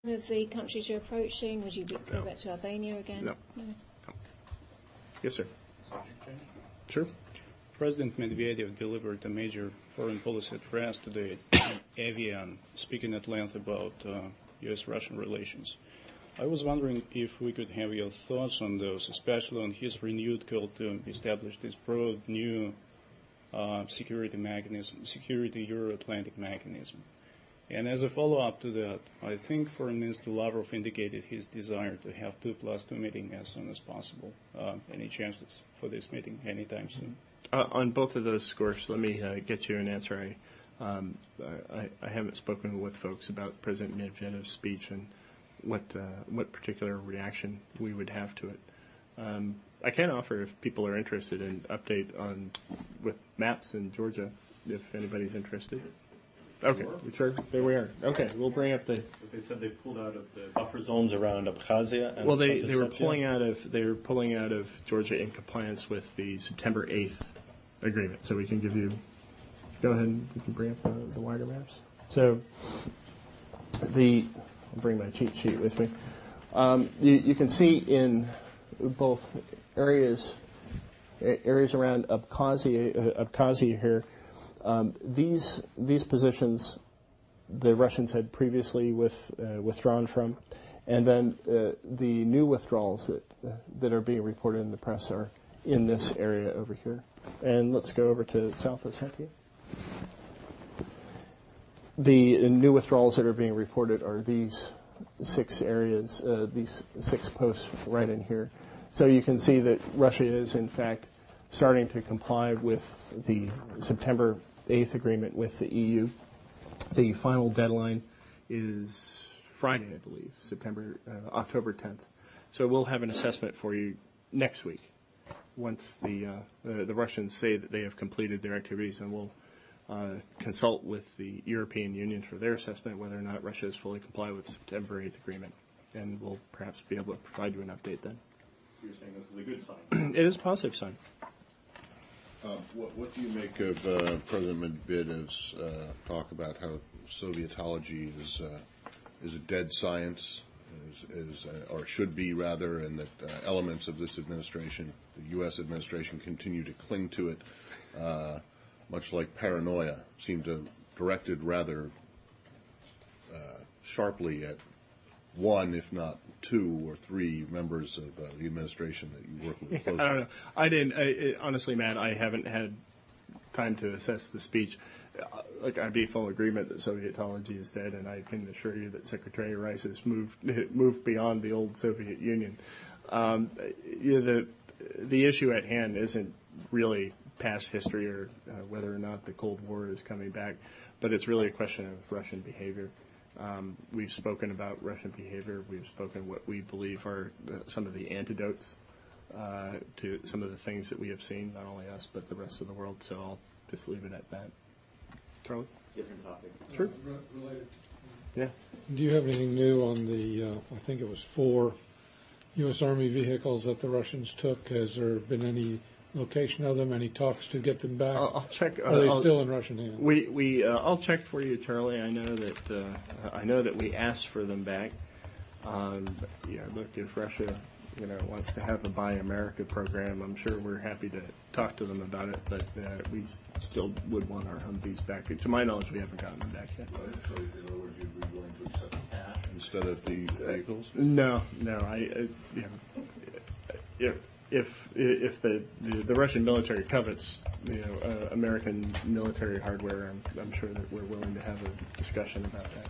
of the countries you're approaching? Would you go back to Albania again? No. Yes, sir. Subject change? Sure. President Medvedev delivered a major foreign policy address today in Evian, speaking at length about U.S.-Russian relations. I was wondering if we could have your thoughts on those, especially on his renewed call to establish this broad new security Euro-Atlantic mechanism. And as a follow-up to that, I think Foreign Minister Lavrov indicated his desire to have 2+2 meeting as soon as possible. Any chances for this meeting anytime soon? On both of those scores, let me get you an answer. I haven't spoken with folks about President Medvedev's speech and what particular reaction we would have to it. I can offer, if people are interested, an update on with maps in Georgia, if anybody's interested. Okay, sure. There we are. Okay, we'll bring up the. They said they pulled out of the buffer zones around Abkhazia. And well, they were pulling out of Georgia in compliance with the September 8th agreement. So we can give you. Go ahead and you can bring up the wider maps. So I'll bring my cheat sheet with me. You can see in both areas around Abkhazia here. These positions the Russians had previously withdrawn from, and then the new withdrawals that are being reported in the press are in this area over here. And let's go over to South Ossetia. The new withdrawals that are being reported are these 6 areas, these 6 posts right in here. So you can see that Russia is, in fact, starting to comply with the September 8th agreement with the EU. The final deadline is Friday, I believe, October 10th. So we'll have an assessment for you next week once the Russians say that they have completed their activities, and we'll consult with the European Union for their assessment whether or not Russia has fully complied with the September 8th agreement, and we'll perhaps be able to provide you an update then. So you're saying this is a good sign? It is a positive sign. What do you make of President Medvedev's talk about how Sovietology is a dead science, or should be rather, and that elements of this administration, the U.S. administration, continue to cling to it, much like paranoia, seem to directed rather sharply at 1, if not 2 or 3 members of the administration that you work with closely? I don't know. Honestly, Matt, I haven't had time to assess the speech. I'd be full agreement that Sovietology is dead, and I can assure you that Secretary Rice has moved beyond the old Soviet Union. The issue at hand isn't really past history or whether or not the Cold War is coming back, but it's really a question of Russian behavior. We've spoken about Russian behavior. We've spoken what we believe are some of the antidotes to some of the things that we have seen, not only us, but the rest of the world. So I'll just leave it at that. Charlie? Different topic. Sure. Related. Yeah. Do you have anything new on the, I think it was 4 U.S. Army vehicles that the Russians took? Has there been any location of them, any talks to get them back? I'll check. Are they still in Russian hands? I'll check for you, Charlie. I know that we asked for them back. Look, if Russia, wants to have a Buy America program, I'm sure we're happy to talk to them about it. But we still would want our Humvees back. To my knowledge, we haven't gotten them back yet. So, in other words, you'd be willing to accept cash instead of the vehicles? No. If the Russian military covets American military hardware, I'm sure that we're willing to have a discussion about that.